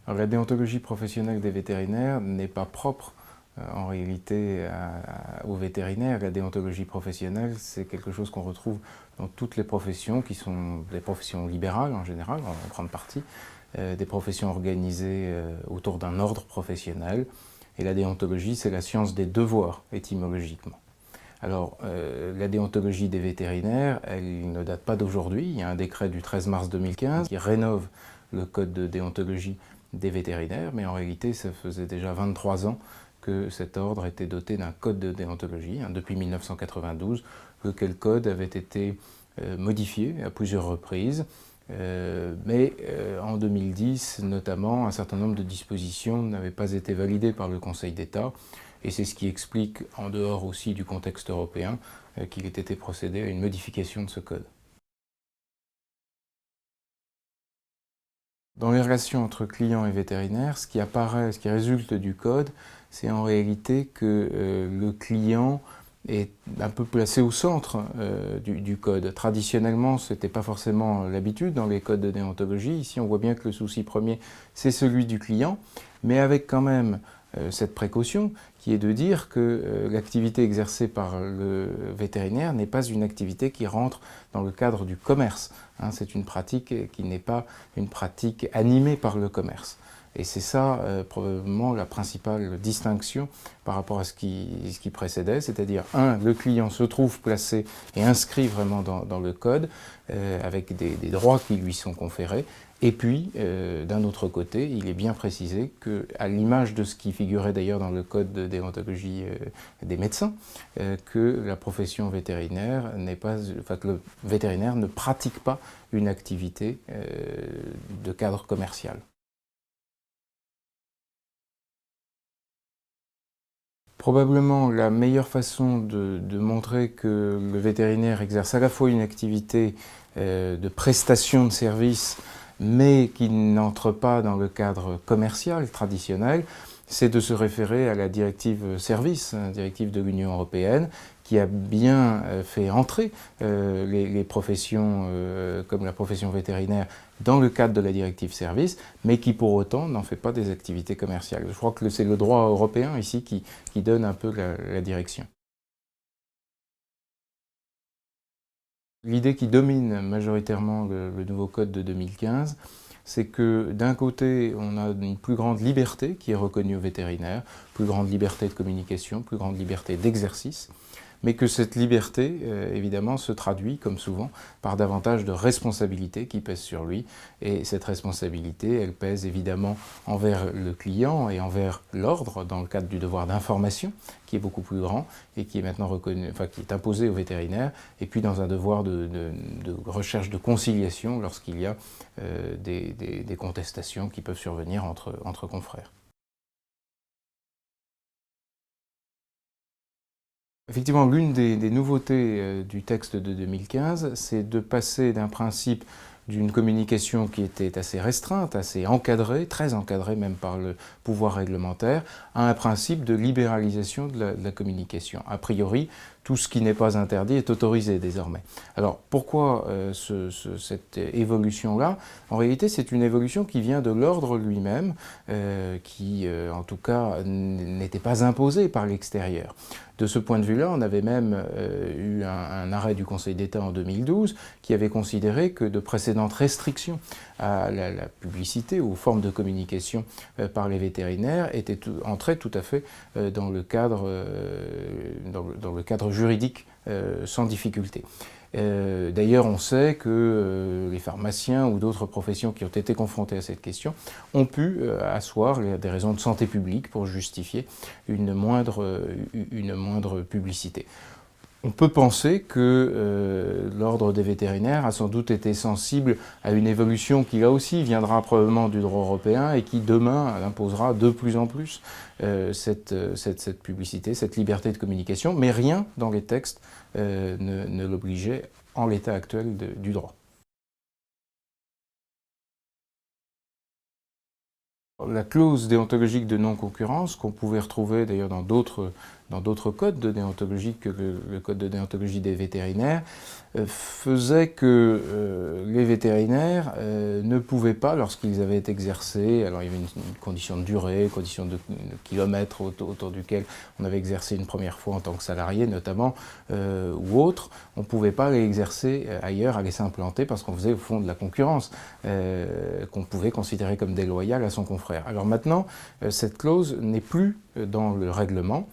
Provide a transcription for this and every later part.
Alors, la déontologie professionnelle des vétérinaires n'est pas propre en réalité aux vétérinaires. La déontologie professionnelle, c'est quelque chose qu'on retrouve dans toutes les professions qui sont des professions libérales en général, en grande partie, des professions organisées autour d'un ordre professionnel. Et la déontologie, c'est la science des devoirs étymologiquement. Alors, la déontologie des vétérinaires, elle ne date pas d'aujourd'hui. Il y a un décret du 13 mars 2015 qui rénove le code de déontologie des vétérinaires, mais en réalité, ça faisait déjà 23 ans que cet ordre était doté d'un code de déontologie, depuis 1992, lequel code avait été modifié à plusieurs reprises. Mais en 2010, notamment, un certain nombre de dispositions n'avaient pas été validées par le Conseil d'État, et c'est ce qui explique, en dehors aussi du contexte européen, qu'il ait été procédé à une modification de ce code. Dans les relations entre clients et vétérinaires, ce qui apparaît, ce qui résulte du code, c'est en réalité que le client est un peu placé au centre du code. Traditionnellement, ce n'était pas forcément l'habitude dans les codes de déontologie. Ici, on voit bien que le souci premier, c'est celui du client, mais avec quand même cette précaution qui est de dire que l'activité exercée par le vétérinaire n'est pas une activité qui rentre dans le cadre du commerce. C'est une pratique qui n'est pas une pratique animée par le commerce. Et c'est ça probablement la principale distinction par rapport à ce qui précédait, c'est-à-dire, le client se trouve placé et inscrit vraiment dans le code, avec des droits qui lui sont conférés, et puis, d'un autre côté, il est bien précisé qu'à l'image de ce qui figurait d'ailleurs dans le code de déontologie des médecins, que la profession vétérinaire n'est pas, enfin, que le vétérinaire ne pratique pas une activité de cadre commercial. Probablement la meilleure façon de montrer que le vétérinaire exerce à la fois une activité de prestation de services, mais qui n'entre pas dans le cadre commercial traditionnel, c'est de se référer à la directive service, la directive de l'Union européenne, qui a bien fait entrer les professions comme la profession vétérinaire dans le cadre de la directive service, mais qui pour autant n'en fait pas des activités commerciales. Je crois que c'est le droit européen ici qui donne un peu la direction. L'idée qui domine majoritairement le nouveau code de 2015, c'est que d'un côté, on a une plus grande liberté qui est reconnue aux vétérinaires, plus grande liberté de communication, plus grande liberté d'exercice, mais que cette liberté, évidemment, se traduit, comme souvent, par davantage de responsabilités qui pèsent sur lui. Et cette responsabilité, elle pèse évidemment envers le client et envers l'ordre, dans le cadre du devoir d'information, qui est beaucoup plus grand et qui est maintenant reconnu, enfin, qui est imposé aux vétérinaires, et puis dans un devoir de recherche de conciliation lorsqu'il y a des contestations qui peuvent survenir entre confrères. Effectivement, l'une des nouveautés du texte de 2015, c'est de passer d'un principe d'une communication qui était assez restreinte, assez encadrée, très encadrée même par le pouvoir réglementaire, à un principe de libéralisation de la communication. A priori, tout ce qui n'est pas interdit est autorisé désormais. Alors pourquoi cette évolution-là? En réalité, c'est une évolution qui vient de l'ordre lui-même, qui en tout cas n'était pas imposée par l'extérieur. De ce point de vue-là, on avait même eu un arrêt du Conseil d'État en 2012 qui avait considéré que de précédentes restrictions à la publicité ou aux formes de communication par les vétérinaires entraient tout à fait dans le cadre juridique sans difficulté. D'ailleurs, on sait que les pharmaciens ou d'autres professions qui ont été confrontées à cette question ont pu asseoir des raisons de santé publique pour justifier une moindre publicité. On peut penser que l'ordre des vétérinaires a sans doute été sensible à une évolution qui là aussi viendra probablement du droit européen et qui demain imposera de plus en plus cette publicité, cette liberté de communication, mais rien dans les textes ne l'obligeait en l'état actuel du droit. La clause déontologique de non-concurrence, qu'on pouvait retrouver d'ailleurs dans d'autres dans d'autres codes de déontologie que le code de déontologie des vétérinaires, faisait que les vétérinaires ne pouvaient pas, lorsqu'ils avaient exercé, alors il y avait une condition de durée, condition de kilomètres autour duquel on avait exercé une première fois en tant que salarié notamment, ou autre, on ne pouvait pas aller exercer ailleurs, aller s'implanter parce qu'on faisait au fond de la concurrence, qu'on pouvait considérer comme déloyale à son confrère. Alors maintenant, cette clause n'est plus dans le règlement.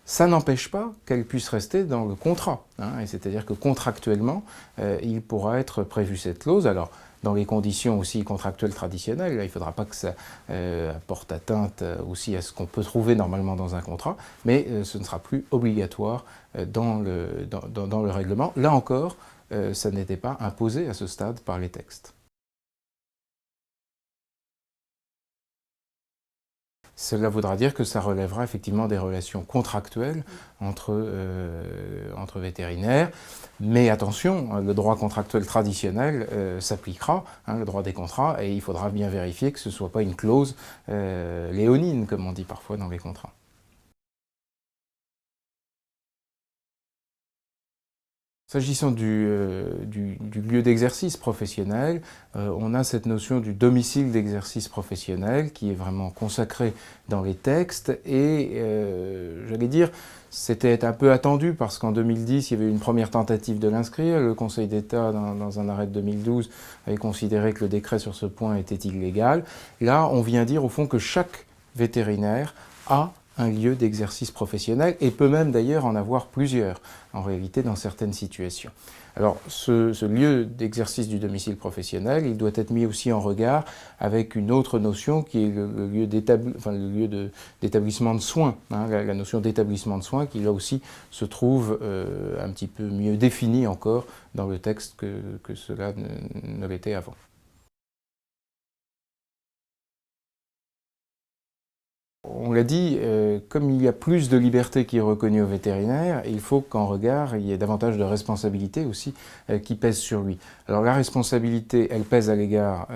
Ça n'empêche pas qu'elle puisse rester dans le contrat, hein, c'est-à-dire que contractuellement, il pourra être prévu cette clause. Alors, dans les conditions aussi contractuelles traditionnelles, là, il ne faudra pas que ça apporte atteinte aussi à ce qu'on peut trouver normalement dans un contrat, mais ce ne sera plus obligatoire dans le règlement. Là encore, ça n'était pas imposé à ce stade par les textes. Cela voudra dire que ça relèvera effectivement des relations contractuelles entre vétérinaires. Mais attention, le droit contractuel traditionnel s'appliquera, hein, le droit des contrats, et il faudra bien vérifier que ce ne soit pas une clause léonine, comme on dit parfois dans les contrats. S'agissant du lieu d'exercice professionnel, on a cette notion du domicile d'exercice professionnel qui est vraiment consacré dans les textes et j'allais dire c'était un peu attendu parce qu'en 2010 il y avait eu une première tentative de l'inscrire, le Conseil d'État dans un arrêt de 2012 avait considéré que le décret sur ce point était illégal. Là on vient dire au fond que chaque vétérinaire a un lieu d'exercice professionnel et peut même d'ailleurs en avoir plusieurs, en réalité dans certaines situations. Alors ce lieu d'exercice du domicile professionnel, il doit être mis aussi en regard avec une autre notion qui est le lieu d'établissement de soins, hein, la notion d'établissement de soins qui là aussi se trouve un petit peu mieux définie encore dans le texte que cela ne l'était avant. On l'a dit, comme il y a plus de liberté qui est reconnue au vétérinaire, il faut qu'en regard, il y ait davantage de responsabilité aussi qui pèse sur lui. Alors la responsabilité, elle pèse à l'égard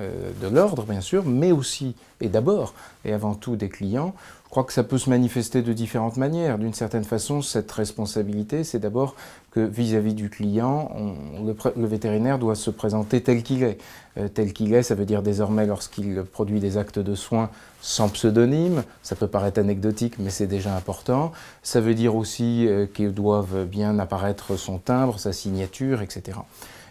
de l'ordre, bien sûr, mais aussi, et d'abord, et avant tout des clients. Je crois que ça peut se manifester de différentes manières. D'une certaine façon, cette responsabilité, c'est d'abord que vis-à-vis du client, le vétérinaire doit se présenter tel qu'il est. Tel qu'il est, ça veut dire désormais lorsqu'il produit des actes de soins sans pseudonyme, ça peut paraître anecdotique mais c'est déjà important. Ça veut dire aussi qu'ils doivent bien apparaître son timbre, sa signature, etc.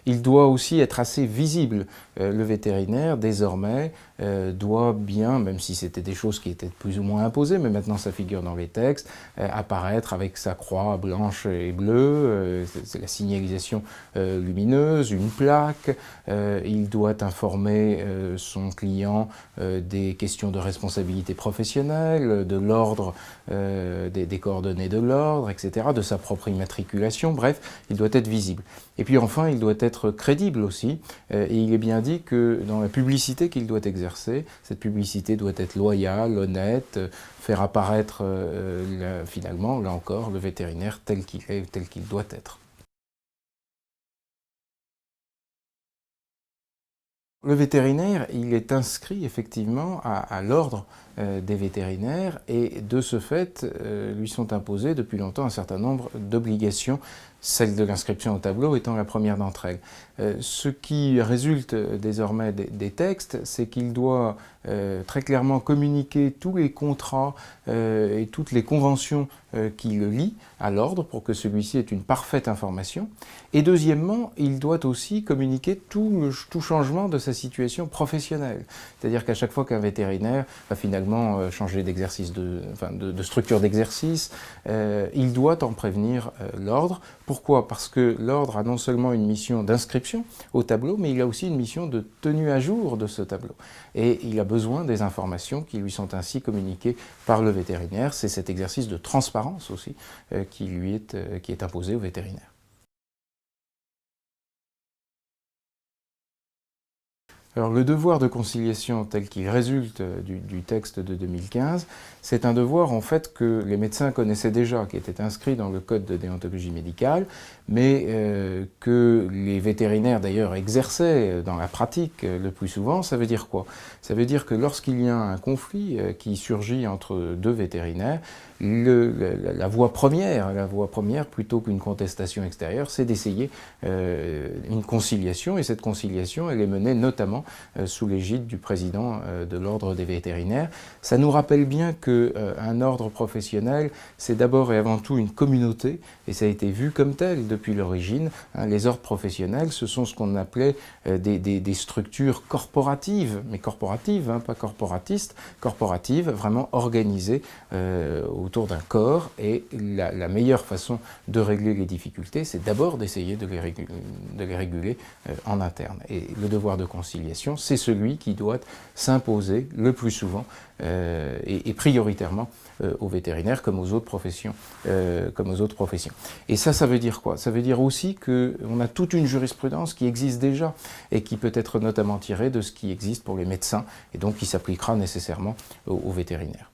Il doit aussi être assez visible. Le vétérinaire, désormais, doit bien, même si c'était des choses qui étaient plus ou moins imposées, mais maintenant ça figure dans les textes, apparaître avec sa croix blanche et bleue, c'est la signalisation lumineuse, une plaque. Il doit informer son client des questions de responsabilité professionnelle, de l'ordre, des coordonnées de l'ordre, etc., de sa propre immatriculation, bref, il doit être visible. Et puis enfin, il doit être crédible aussi, et il est bien dit que dans la publicité qu'il doit exercer, cette publicité doit être loyale, honnête, faire apparaître finalement, là encore, le vétérinaire tel qu'il est, tel qu'il doit être. Le vétérinaire, il est inscrit effectivement à l'ordre des vétérinaires et de ce fait, lui sont imposées depuis longtemps un certain nombre d'obligations, celle de l'inscription au tableau étant la première d'entre elles. Ce qui résulte désormais des textes, c'est qu'il doit très clairement communiquer tous les contrats et toutes les conventions qui le lient à l'ordre pour que celui-ci ait une parfaite information. Et deuxièmement, il doit aussi communiquer tout changement de sa situation professionnelle. C'est-à-dire qu'à chaque fois qu'un vétérinaire va finalement changer d'exercice, de structure d'exercice, il doit en prévenir l'ordre. Pourquoi? Parce que l'ordre a non seulement une mission d'inscription au tableau, mais il a aussi une mission de tenue à jour de ce tableau. Et il a besoin des informations qui lui sont ainsi communiquées par le vétérinaire. C'est cet exercice de transparence aussi qui est imposé au vétérinaire. Alors le devoir de conciliation tel qu'il résulte du texte de 2015, c'est un devoir en fait que les médecins connaissaient déjà, qui était inscrit dans le code de déontologie médicale, mais que les vétérinaires d'ailleurs exerçaient dans la pratique le plus souvent. Ça veut dire quoi? Ça veut dire que lorsqu'il y a un conflit qui surgit entre deux vétérinaires, la voie première plutôt qu'une contestation extérieure, c'est d'essayer une conciliation, et cette conciliation elle est menée notamment sous l'égide du président de l'ordre des vétérinaires. Ça nous rappelle bien qu'un ordre professionnel, c'est d'abord et avant tout une communauté, et ça a été vu comme tel depuis l'origine. Les ordres professionnels, ce sont ce qu'on appelait des structures corporatives, mais corporatives, pas corporatistes, corporatives, vraiment organisées autour d'un corps, et la meilleure façon de régler les difficultés, c'est d'abord d'essayer de les réguler en interne. Et le devoir de conciliation, c'est celui qui doit s'imposer le plus souvent et prioritairement aux vétérinaires comme aux autres professions. Et ça veut dire quoi? Ça veut dire aussi qu'on a toute une jurisprudence qui existe déjà et qui peut être notamment tirée de ce qui existe pour les médecins et donc qui s'appliquera nécessairement aux vétérinaires.